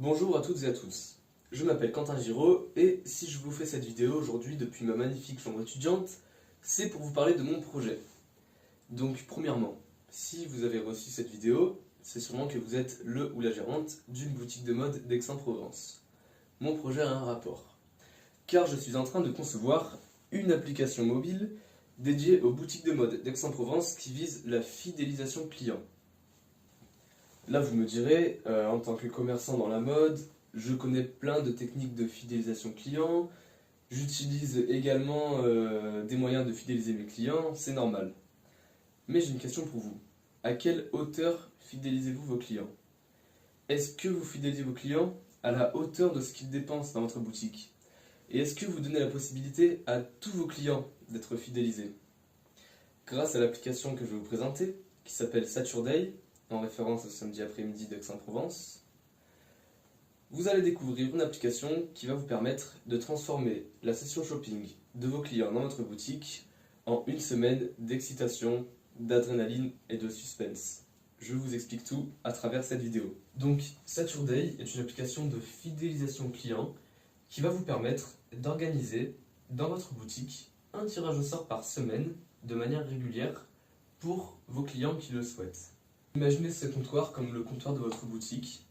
Bonjour à toutes et à tous, je m'appelle Quentin Giraud et si je vous fais cette vidéo aujourd'hui depuis ma magnifique chambre étudiante, c'est pour vous parler de mon projet. Donc premièrement, si vous avez reçu cette vidéo, c'est sûrement que vous êtes le ou la gérante d'une boutique de mode d'Aix-en-Provence. Mon projet a un rapport, car je suis en train de concevoir une application mobile dédiée aux boutiques de mode d'Aix-en-Provence qui vise la fidélisation client. Là, vous me direz, en tant que commerçant dans la mode, je connais plein de techniques de fidélisation client, j'utilise également des moyens de fidéliser mes clients, c'est normal. Mais j'ai une question pour vous. À quelle hauteur fidélisez-vous vos clients? Est-ce que vous fidélisez vos clients à la hauteur de ce qu'ils dépensent dans votre boutique? Et est-ce que vous donnez la possibilité à tous vos clients d'être fidélisés? Grâce à l'application que je vais vous présenter, qui s'appelle Saturday, en référence au samedi après-midi d'Aix-en-Provence, vous allez découvrir une application qui va vous permettre de transformer la session shopping de vos clients dans votre boutique en une semaine d'excitation, d'adrénaline et de suspense. Je vous explique tout à travers cette vidéo. Donc, Saturday est une application de fidélisation client qui va vous permettre d'organiser dans votre boutique un tirage au sort par semaine de manière régulière pour vos clients qui le souhaitent. Imaginez ce comptoir comme le comptoir de votre boutique.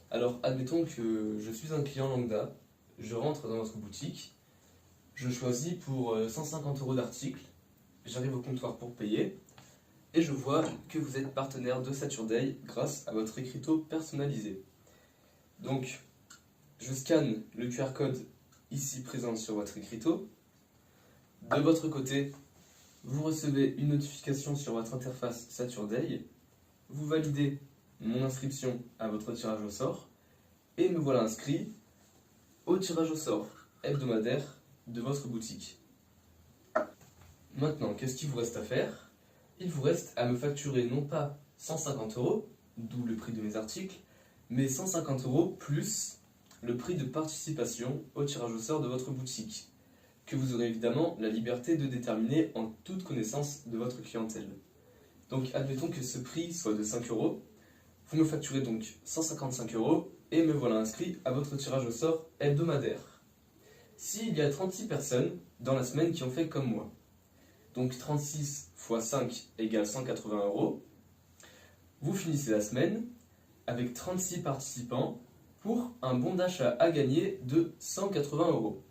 Alors admettons que je suis un client lambda, je rentre dans votre boutique, je choisis pour 150 € d'articles, j'arrive au comptoir pour payer, et je vois que vous êtes partenaire de Saturday grâce à votre écriteau personnalisé. Donc, je scanne le QR code ici présent sur votre écriteau. De votre côté, vous recevez une notification sur votre interface Saturday. Vous validez mon inscription à votre tirage au sort et me voilà inscrit au tirage au sort hebdomadaire de votre boutique. Maintenant, qu'est-ce qu'il vous reste à faire? Il vous reste à me facturer non pas 150 €, d'où le prix de mes articles, mais 150 € plus le prix de participation au tirage au sort de votre boutique, que vous aurez évidemment la liberté de déterminer en toute connaissance de votre clientèle. Donc admettons que ce prix soit de 5 €, vous me facturez donc 155 € et me voilà inscrit à votre tirage au sort hebdomadaire. S'il y a 36 personnes dans la semaine qui ont fait comme moi, donc 36 x 5 égale 180 €, vous finissez la semaine avec 36 participants pour un bon d'achat à gagner de 180 €.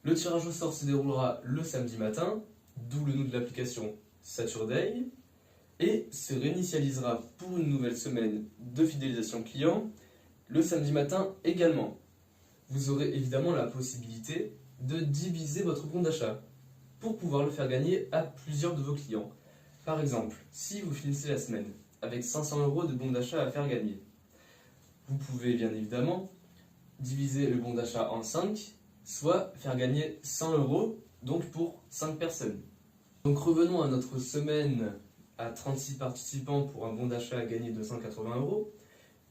Le tirage au sort se déroulera le samedi matin, d'où le nom de l'application Saturday, et se réinitialisera pour une nouvelle semaine de fidélisation client le samedi matin également. Vous aurez évidemment la possibilité de diviser votre bon d'achat pour pouvoir le faire gagner à plusieurs de vos clients. Par exemple, si vous finissez la semaine avec 500 € de bon d'achat à faire gagner, vous pouvez bien évidemment diviser le bon d'achat en 5, soit faire gagner 100 €, donc pour 5 personnes. Donc revenons à notre semaine à 36 participants pour un bon d'achat à gagner de 180 €.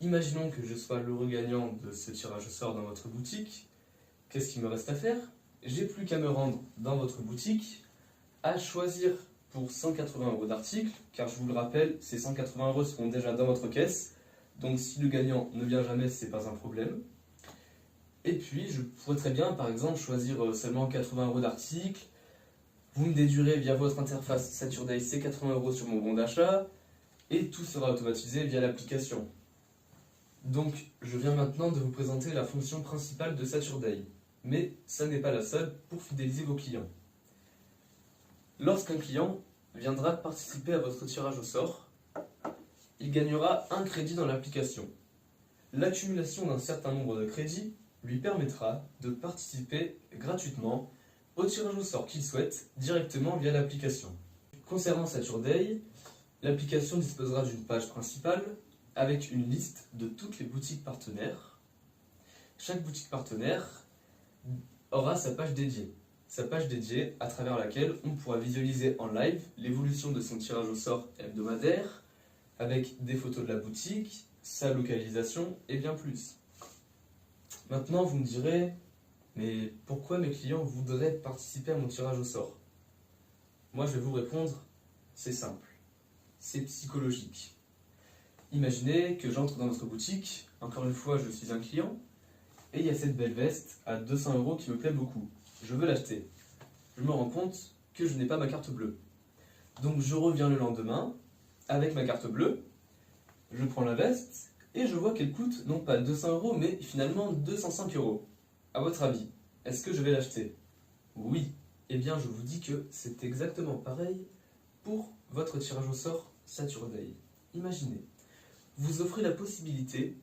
Imaginons que je sois l'heureux gagnant de ce tirage au sort dans votre boutique. Qu'est-ce qu'il me reste à faire? J'ai plus qu'à me rendre dans votre boutique, à choisir pour 180 € d'articles, car je vous le rappelle, ces 180 € seront déjà dans votre caisse, donc si le gagnant ne vient jamais, c'est pas un problème. Et puis, je pourrais très bien, par exemple, choisir seulement 80 € d'articles. Vous me déduirez via votre interface Saturday ces 80 € sur mon bon d'achat, et tout sera automatisé via l'application. Donc, je viens maintenant de vous présenter la fonction principale de Saturday, mais ça n'est pas la seule pour fidéliser vos clients. Lorsqu'un client viendra participer à votre tirage au sort, il gagnera un crédit dans l'application. L'accumulation d'un certain nombre de crédits lui permettra de participer gratuitement au tirage au sort qu'il souhaite directement via l'application. Concernant Saturday, l'application disposera d'une page principale avec une liste de toutes les boutiques partenaires. Chaque boutique partenaire aura sa page dédiée à travers laquelle on pourra visualiser en live l'évolution de son tirage au sort hebdomadaire avec des photos de la boutique, sa localisation et bien plus. Maintenant, vous me direz, mais pourquoi mes clients voudraient participer à mon tirage au sort? Moi, je vais vous répondre, c'est simple, c'est psychologique. Imaginez que j'entre dans votre boutique Encore une fois, je suis un client et il y a cette belle veste à 200 € qui me plaît beaucoup. Je veux l'acheter. Je me rends compte que je n'ai pas ma carte bleue. Donc je reviens le lendemain avec ma carte bleue, je prends la veste et je vois qu'elle coûte non pas 200 € mais finalement 205 €. À votre avis, est-ce que je vais l'acheter? Oui. Eh bien, je vous dis que c'est exactement pareil pour votre tirage au sort Saturday. Imaginez, vous offrez la possibilité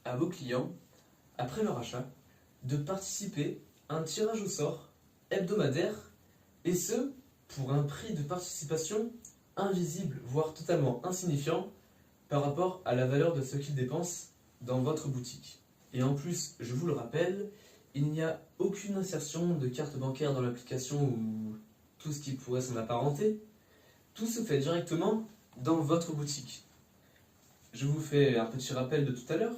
à vos clients, après leur achat, de participer à un tirage au sort hebdomadaire, et ce, pour un prix de participation invisible, voire totalement insignifiant par rapport à la valeur de ce qu'ils dépensent dans votre boutique. Et en plus, je vous le rappelle, il n'y a aucune insertion de carte bancaire dans l'application ou tout ce qui pourrait s'en apparenter. Tout se fait directement dans votre boutique. Je vous fais un petit rappel de tout à l'heure.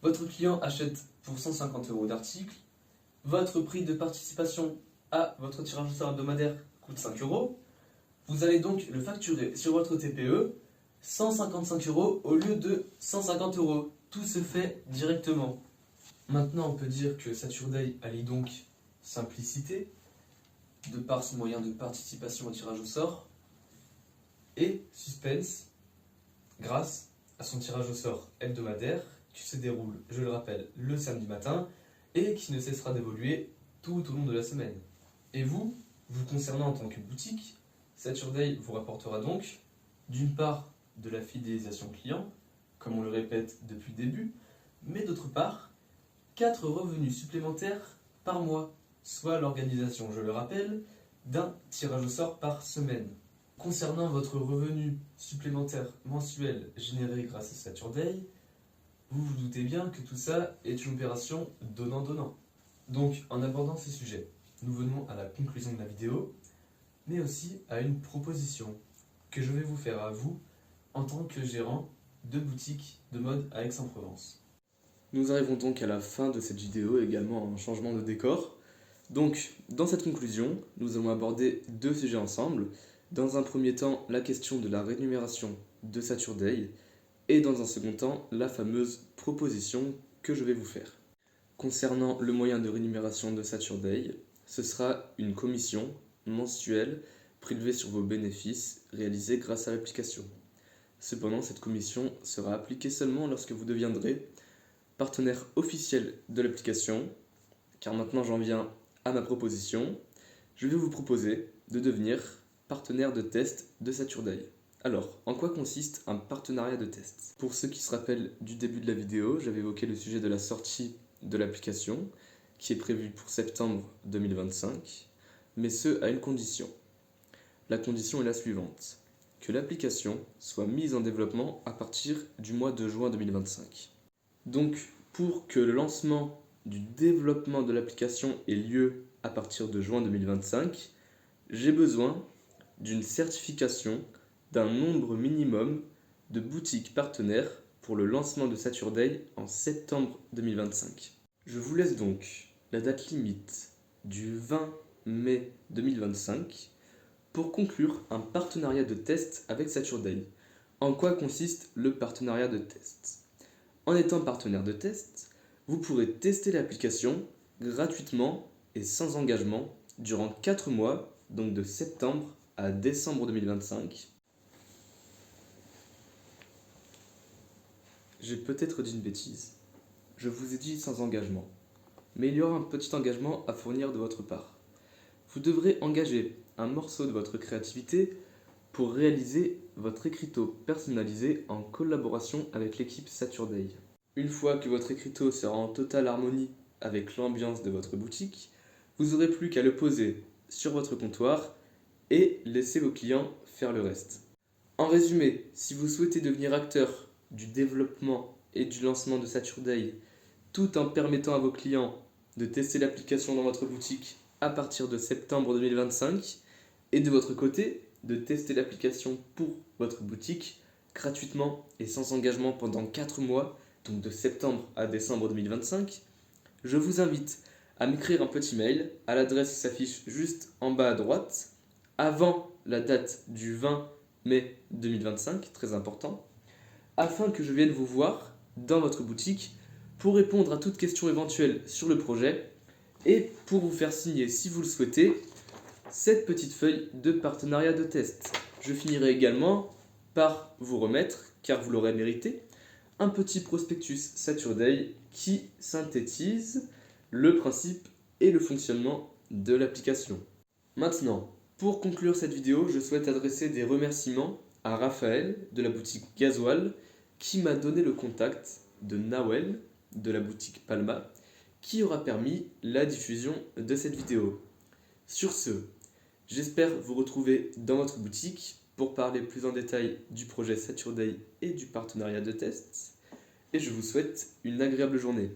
Votre client achète pour 150 € d'articles. Votre prix de participation à votre tirage au sort hebdomadaire coûte 5 €. Vous allez donc le facturer sur votre TPE 155 € au lieu de 150 €. Tout se fait directement. Maintenant, on peut dire que Saturday allie donc simplicité, de par son moyen de participation au tirage au sort, et suspense, grâce à son tirage au sort hebdomadaire, qui se déroule, je le rappelle, le samedi matin, et qui ne cessera d'évoluer tout au long de la semaine. Et vous concernant en tant que boutique, Saturday vous rapportera donc, d'une part, de la fidélisation client, comme on le répète depuis le début, mais d'autre part, 4 revenus supplémentaires par mois, soit l'organisation, je le rappelle, d'un tirage au sort par semaine. Concernant votre revenu supplémentaire mensuel généré grâce à Saturday, vous vous doutez bien que tout ça est une opération donnant-donnant. Donc, en abordant ces sujets, nous venons à la conclusion de la vidéo, mais aussi à une proposition que je vais vous faire à vous en tant que gérant de boutique de mode à Aix-en-Provence. Nous arrivons donc à la fin de cette vidéo, également un changement de décor. Donc, dans cette conclusion, nous allons aborder deux sujets ensemble. Dans un premier temps, la question de la rémunération de Saturday, et dans un second temps, la fameuse proposition que je vais vous faire. Concernant le moyen de rémunération de Saturday, ce sera une commission mensuelle prélevée sur vos bénéfices réalisés grâce à l'application. Cependant, cette commission sera appliquée seulement lorsque vous deviendrez partenaire officiel de l'application, car maintenant j'en viens à ma proposition. Je vais vous proposer de devenir partenaire de test de Saturday. Alors, en quoi consiste un partenariat de test? Pour ceux qui se rappellent du début de la vidéo, j'avais évoqué le sujet de la sortie de l'application, qui est prévue pour septembre 2025, mais ce à une condition. La condition est la suivante: que l'application soit mise en développement à partir du mois de juin 2025. Donc, pour que le lancement du développement de l'application ait lieu à partir de juin 2025, j'ai besoin d'une certification d'un nombre minimum de boutiques partenaires pour le lancement de Saturday en septembre 2025. Je vous laisse donc la date limite du 20 mai 2025 pour conclure un partenariat de test avec Saturday. En quoi consiste le partenariat de test? En étant partenaire de test, vous pourrez tester l'application gratuitement et sans engagement durant 4 mois, donc de septembre à décembre 2025. J'ai peut-être dit une bêtise. Je vous ai dit sans engagement. Mais il y aura un petit engagement à fournir de votre part. Vous devrez engager un morceau de votre créativité pour réaliser votre écriteau personnalisé en collaboration avec l'équipe Saturday. Une fois que votre écriteau sera en totale harmonie avec l'ambiance de votre boutique, vous n'aurez plus qu'à le poser sur votre comptoir et laisser vos clients faire le reste. En résumé, si vous souhaitez devenir acteur du développement et du lancement de Saturday, tout en permettant à vos clients de tester l'application dans votre boutique à partir de septembre 2025, et de votre côté, de tester l'application pour votre boutique gratuitement et sans engagement pendant 4 mois, donc de septembre à décembre 2025, je vous invite à m'écrire un petit mail à l'adresse qui s'affiche juste en bas à droite, avant la date du 20 mai 2025, très important, afin que je vienne vous voir dans votre boutique pour répondre à toute question éventuelle sur le projet et pour vous faire signer, si vous le souhaitez, cette petite feuille de partenariat de test. Je finirai également par vous remettre, car vous l'aurez mérité, un petit prospectus Saturday qui synthétise le principe et le fonctionnement de l'application. Maintenant, pour conclure cette vidéo, je souhaite adresser des remerciements à Raphaël de la boutique Gasoil qui m'a donné le contact de Nawel de la boutique Palma qui aura permis la diffusion de cette vidéo. Sur ce, j'espère vous retrouver dans votre boutique pour parler plus en détail du projet Saturday et du partenariat de test. Et je vous souhaite une agréable journée.